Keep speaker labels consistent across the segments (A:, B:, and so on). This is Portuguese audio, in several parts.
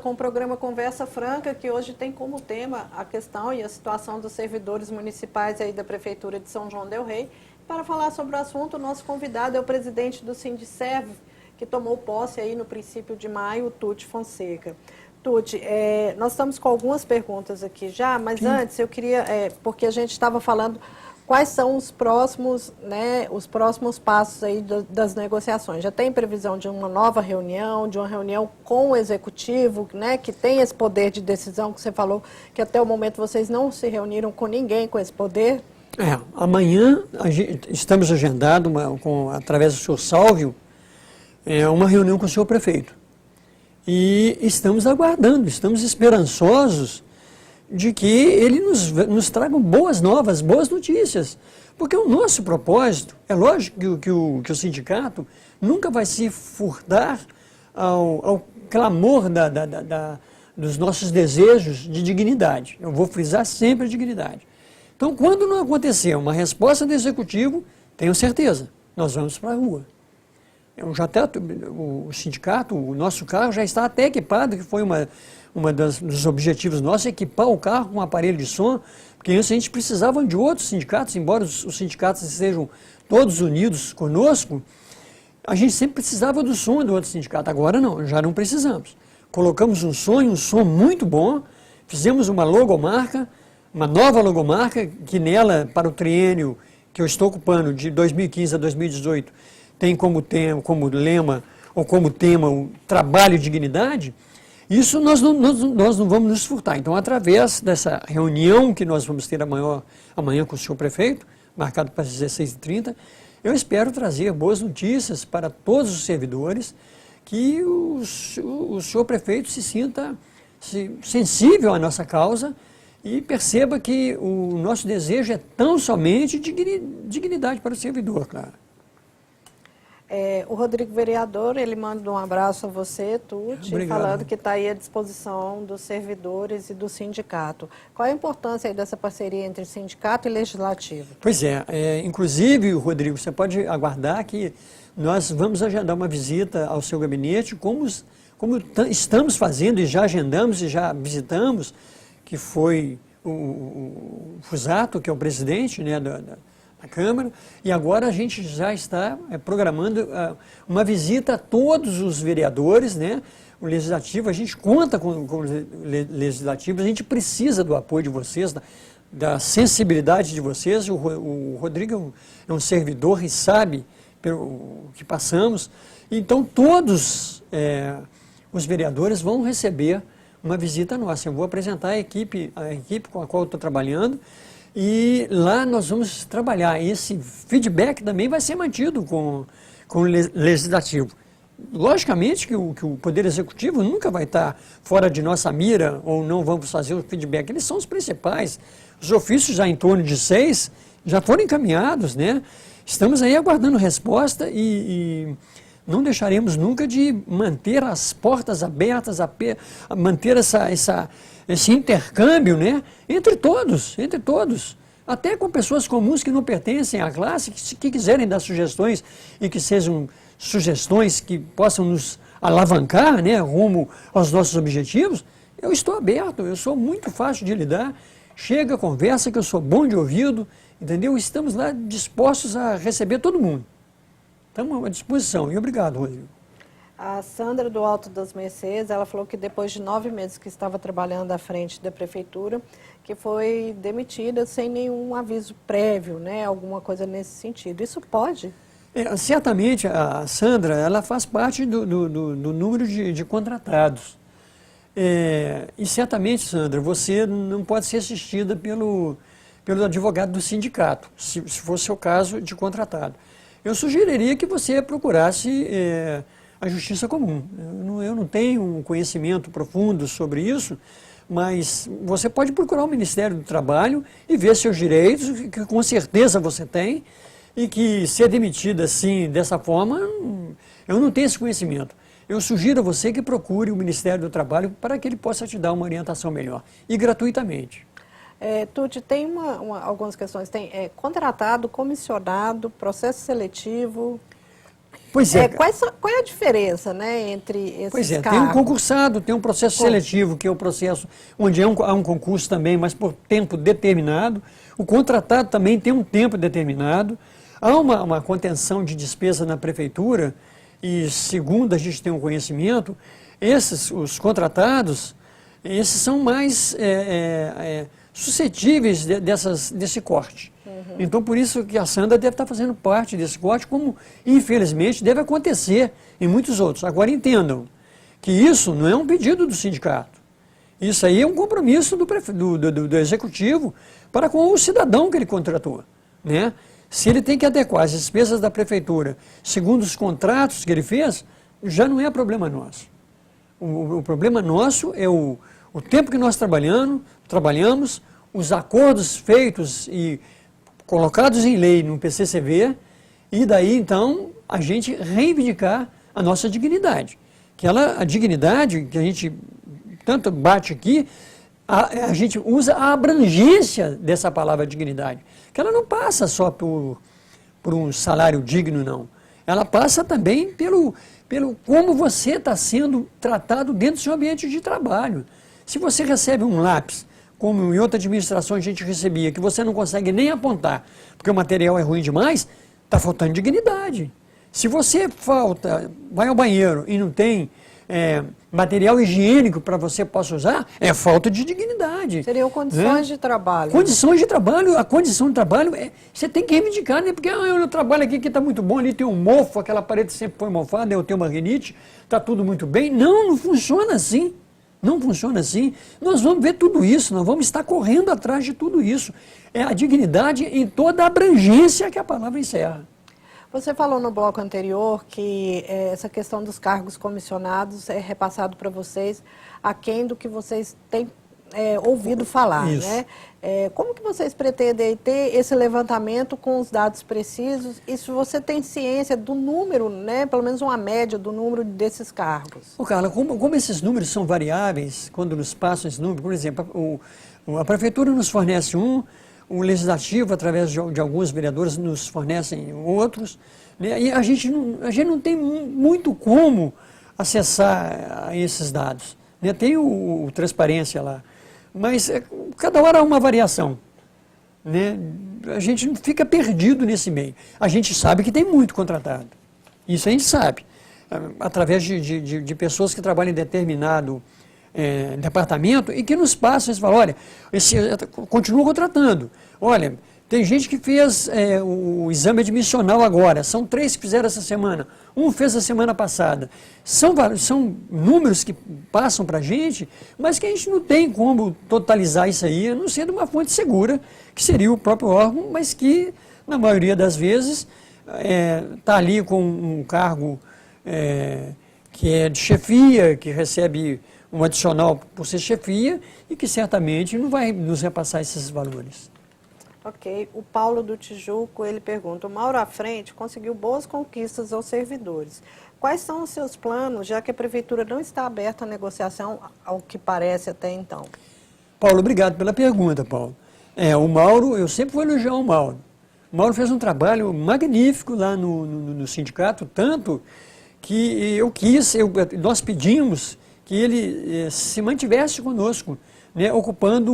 A: com o programa Conversa Franca, que hoje tem como tema a questão e a situação dos servidores municipais aí da Prefeitura de São João del Rei. Para falar sobre o assunto, o nosso convidado é o presidente do Sindiserv, que tomou posse aí no princípio de maio, o Tuti Fonseca. Tuti, nós estamos com algumas perguntas aqui já, mas antes eu queria, porque a gente estava falando quais são os próximos passos aí das negociações. Já tem previsão de uma nova reunião, de uma reunião com o Executivo, né, que tem esse poder de decisão que você falou, que até o momento vocês não se reuniram com ninguém com esse poder?
B: Amanhã estamos agendados, através do senhor Sálvio, uma reunião com o senhor prefeito. E estamos aguardando, estamos esperançosos de que ele nos traga boas novas, boas notícias. Porque o nosso propósito, é lógico que o sindicato nunca vai se furtar ao clamor dos nossos desejos de dignidade. Eu vou frisar sempre a dignidade. Então, quando não acontecer uma resposta do Executivo, tenho certeza, nós vamos para a rua. O sindicato, o nosso carro já está até equipado, que foi dos objetivos nossos, equipar o carro com um aparelho de som, porque antes a gente precisava de outros sindicatos, embora os sindicatos estejam todos unidos conosco, a gente sempre precisava do som do outro sindicato. Agora não, já não precisamos. Colocamos um som muito bom, fizemos uma logomarca, uma nova logomarca, que nela, para o triênio que eu estou ocupando, de 2015 a 2018, tem como lema, ou como tema, o trabalho e dignidade. Isso nós não vamos nos furtar. Então, através dessa reunião que nós vamos ter amanhã com o senhor prefeito, marcado para as 16h30, eu espero trazer boas notícias para todos os servidores, que o senhor prefeito se sinta sensível à nossa causa e perceba que o nosso desejo é tão somente dignidade para o servidor, claro.
A: O Rodrigo vereador, ele manda um abraço a você, Tuti, falando que está aí à disposição dos servidores e do sindicato. Qual a importância aí dessa parceria entre sindicato e legislativo?
B: Pois inclusive, Rodrigo, você pode aguardar que nós vamos agendar uma visita ao seu gabinete, como estamos fazendo e já agendamos e já visitamos, que foi o Fusato, que é o presidente, né, da Câmara, e agora a gente já está programando uma visita a todos os vereadores, né? O Legislativo, a gente conta com o Legislativo, a gente precisa do apoio de vocês, da sensibilidade de vocês. O Rodrigo é um servidor e sabe o que passamos, então todos os vereadores vão receber uma visita nossa. Eu vou apresentar a equipe com a qual eu estou trabalhando, e lá nós vamos trabalhar. Esse feedback também vai ser mantido com o Legislativo. Logicamente que o Poder Executivo nunca vai estar fora de nossa mira, ou não vamos fazer o feedback. Eles são os principais. Os ofícios já em torno de 6 já foram encaminhados, né? Estamos aí aguardando resposta e não deixaremos nunca de manter as portas abertas, manter esse intercâmbio, né, entre todos, até com pessoas comuns que não pertencem à classe, que quiserem dar sugestões e que sejam sugestões que possam nos alavancar, né, rumo aos nossos objetivos. Eu estou aberto, eu sou muito fácil de lidar, chega, conversa, que eu sou bom de ouvido, entendeu? Estamos lá dispostos a receber todo mundo. Estamos à disposição. E obrigado, Rodrigo.
A: A Sandra do Alto das Mercês, ela falou que depois de 9 meses que estava trabalhando à frente da prefeitura, que foi demitida sem nenhum aviso prévio, né? Alguma coisa nesse sentido. Isso pode?
B: Certamente a Sandra, ela faz parte do número de contratados. E certamente, Sandra, você não pode ser assistida pelo advogado do sindicato, se fosse o seu caso de contratado. Eu sugeriria que você procurasse a justiça comum. Eu não tenho um conhecimento profundo sobre isso, mas você pode procurar o Ministério do Trabalho e ver seus direitos, que com certeza você tem, e que ser demitida assim, dessa forma, eu não tenho esse conhecimento. Eu sugiro a você que procure o Ministério do Trabalho para que ele possa te dar uma orientação melhor, e gratuitamente.
A: Tuti, tem algumas questões. Tem contratado, comissionado, processo seletivo?
B: Pois é.
A: Qual é a diferença, né, entre esses cargos?
B: Tem um concursado, tem um processo seletivo, que é o processo onde há um concurso também, mas por tempo determinado. O contratado também tem um tempo determinado. Há uma contenção de despesa na prefeitura e, segundo a gente tem um conhecimento, os contratados, esses são mais suscetíveis desse corte. Uhum. Então, por isso que a Sandra deve estar fazendo parte desse corte, como, infelizmente, deve acontecer em muitos outros. Agora, entendam que isso não é um pedido do sindicato. Isso aí é um compromisso do executivo para com o cidadão que ele contratou, né? Se ele tem que adequar as despesas da prefeitura segundo os contratos que ele fez, já não é problema nosso. O problema nosso é o tempo que nós trabalhamos, os acordos feitos e colocados em lei no PCCV, e daí, então, a gente reivindicar a nossa dignidade. A dignidade que a gente tanto bate aqui, a gente usa a abrangência dessa palavra dignidade, que ela não passa só por um salário digno, não. Ela passa também pelo como você está sendo tratado dentro do seu ambiente de trabalho. Se você recebe um lápis, como em outra administração a gente recebia, que você não consegue nem apontar, porque o material é ruim demais, está faltando dignidade. Se você vai ao banheiro e não tem material higiênico para você possa usar, é falta de dignidade.
A: Seriam condições de trabalho.
B: Condições de trabalho, a condição de trabalho, você tem que reivindicar, né? Porque eu trabalho aqui que está muito bom, ali tem um mofo, aquela parede sempre foi mofada, eu tenho uma rinite, está tudo muito bem. Não funciona assim. Não funciona assim. Nós vamos ver tudo isso, nós vamos estar correndo atrás de tudo isso. É a dignidade em toda a abrangência que a palavra encerra.
A: Você falou no bloco anterior que essa questão dos cargos comissionados é repassado para vocês aquém do que vocês têm ouvido falar,
B: isso,
A: né? Como que vocês pretendem ter esse levantamento com os dados precisos? E se você tem ciência do número, né, pelo menos uma média do número desses cargos?
B: Carla, como esses números são variáveis, quando nos passam esse número, por exemplo, a prefeitura nos fornece o legislativo, através de alguns vereadores, nos fornecem outros, né? E a gente não tem muito como acessar esses dados, né? Tem o transparência lá, mas cada hora há uma variação, né? A gente não fica perdido nesse meio. A gente sabe que tem muito contratado, isso a gente sabe, através de pessoas que trabalham em determinado departamento e que nos passam, eles falam, olha, continua contratando, olha, tem gente que fez o exame admissional agora, são 3 que fizeram essa semana, um fez a semana passada, são números que passam para a gente, mas que a gente não tem como totalizar isso aí, a não ser de uma fonte segura, que seria o próprio órgão, mas que, na maioria das vezes, está ali com um cargo que é de chefia, que recebe um adicional por ser chefia e que certamente não vai nos repassar esses valores.
A: Ok. O Paulo do Tijuco, ele pergunta, o Mauro à frente conseguiu boas conquistas aos servidores. Quais são os seus planos, já que a prefeitura não está aberta à negociação, ao que parece até então?
B: Paulo, obrigado pela pergunta, Paulo. O Mauro, eu sempre vou elogiar o Mauro. O Mauro fez um trabalho magnífico lá no sindicato, tanto que nós pedimos que ele se mantivesse conosco, né, ocupando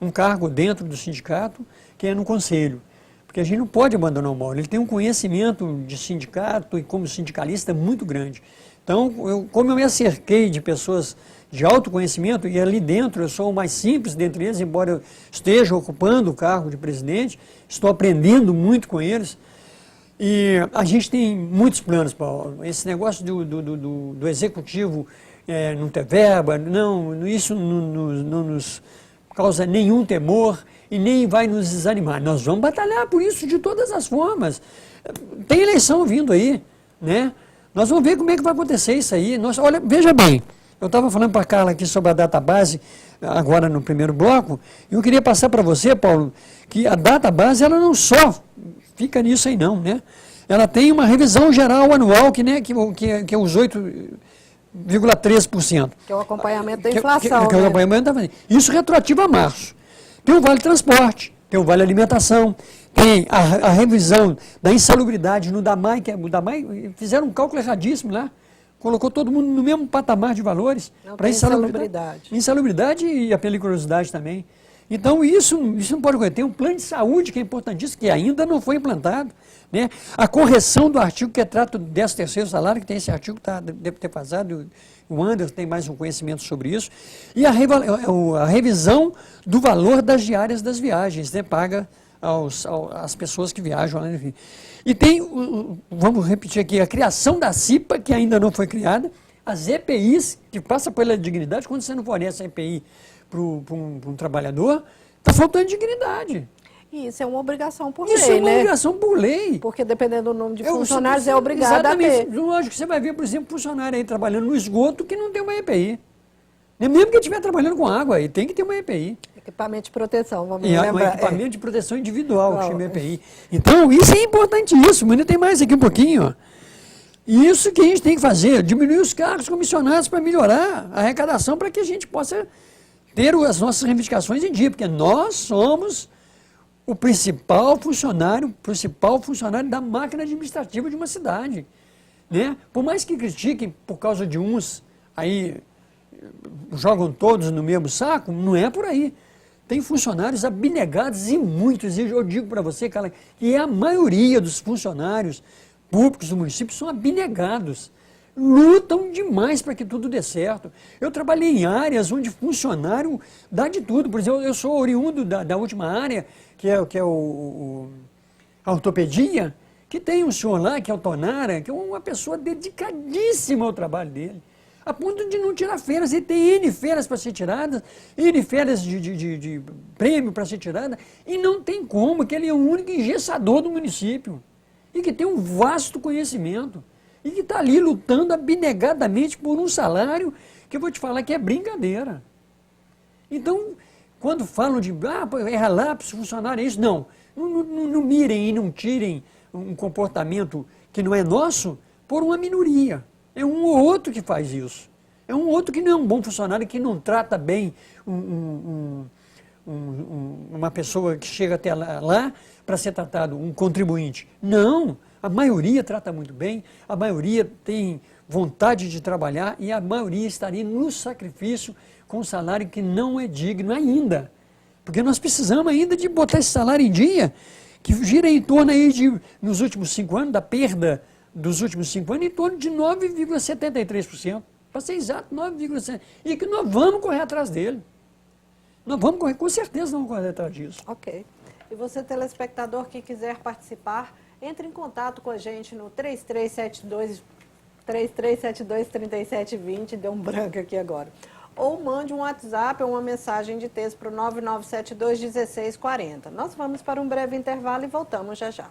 B: um cargo dentro do sindicato, que é no conselho. Porque a gente não pode abandonar o Mauro, ele tem um conhecimento de sindicato e como sindicalista muito grande. Então, como eu me acerquei de pessoas de alto conhecimento, e ali dentro eu sou o mais simples dentre eles, embora eu esteja ocupando o cargo de presidente, estou aprendendo muito com eles. E a gente tem muitos planos, Paulo. Esse negócio do executivo não ter verba, isso não nos causa nenhum temor e nem vai nos desanimar. Nós vamos batalhar por isso de todas as formas. Tem eleição vindo aí, né? Nós vamos ver como é que vai acontecer isso aí. Olha, veja bem, eu estava falando para a Carla aqui sobre a database, agora no primeiro bloco, e eu queria passar para você, Paulo, que a database, ela não só fica nisso aí não, né? Ela tem uma revisão geral anual, que é os 8,3%.
A: Que é o acompanhamento da inflação,
B: que é o acompanhamento da inflação. Isso retroativo a março. Tem o Vale Transporte, tem o Vale Alimentação, tem a revisão da insalubridade no DAMAI, o DAMAI fizeram um cálculo erradíssimo lá, colocou todo mundo no mesmo patamar de valores para insalubridade. Insalubridade e a periculosidade também. Então, isso não pode ocorrer. Tem um plano de saúde que é importantíssimo, que ainda não foi implantado. Né? A correção do artigo que trata do 13º salário, que tem esse artigo, deve ter passado, o Anderson tem mais um conhecimento sobre isso. E a revisão do valor das diárias das viagens, né? Paga às pessoas que viajam. Enfim. E tem, vamos repetir aqui, a criação da CIPA, que ainda não foi criada, as EPIs, que passa pela dignidade, quando você não fornece a EPI para um trabalhador, está faltando dignidade.
A: E isso é uma obrigação por lei, né?
B: Isso é uma obrigação por lei.
A: Porque dependendo do número de funcionários, é obrigado a ter.
B: Lógico que você vai ver, por exemplo, funcionário aí trabalhando no esgoto que não tem uma EPI. Mesmo que estiver trabalhando com água, aí tem que ter uma EPI.
A: Equipamento de proteção, vamos
B: lembrar. Um equipamento de proteção individual, que chama EPI. Então, isso é importantíssimo. Ainda tem mais aqui um pouquinho, ó. Isso que a gente tem que fazer, diminuir os cargos comissionados para melhorar a arrecadação, para que a gente possa ter as nossas reivindicações em dia, porque nós somos o principal funcionário da máquina administrativa de uma cidade. Né? Por mais que critiquem por causa de uns, aí jogam todos no mesmo saco, não é por aí. Tem funcionários abnegados e muitos, e eu digo para você, cara, que a maioria dos funcionários públicos do município são abnegados. Lutam demais para que tudo dê certo. Eu trabalhei em áreas onde funcionário dá de tudo. Por exemplo, eu sou oriundo da última área, que é a ortopedia, que tem um senhor lá, que é o Tonara, que é uma pessoa dedicadíssima ao trabalho dele, a ponto de não tirar férias. Ele tem N férias para ser tiradas, N férias de prêmio para ser tirada, e não tem como, que ele é o único engessador do município, e que tem um vasto conhecimento. E que está ali lutando abnegadamente por um salário que eu vou te falar que é brincadeira. Então, quando falam de é relapso, funcionário, é isso, não mirem e não tirem um comportamento que não é nosso por uma minoria. É um ou outro que faz isso. É um outro que não é um bom funcionário, que não trata bem uma pessoa que chega até lá para ser tratado, um contribuinte. Não. A maioria trata muito bem, a maioria tem vontade de trabalhar e a maioria estaria no sacrifício com um salário que não é digno ainda. Porque nós precisamos ainda de botar esse salário em dia, que gira em torno aí nos últimos 5 anos, da perda dos últimos 5 anos, em torno de 9,73%. Para ser exato, 9,7%. E que nós vamos correr atrás dele. Nós vamos correr, com certeza nós vamos correr atrás disso.
A: Ok. E você, telespectador, que quiser participar, entre em contato com a gente no 3372-3720, deu um branco aqui agora. Ou mande um WhatsApp ou uma mensagem de texto para o 9972-1640. Nós vamos para um breve intervalo e voltamos já já.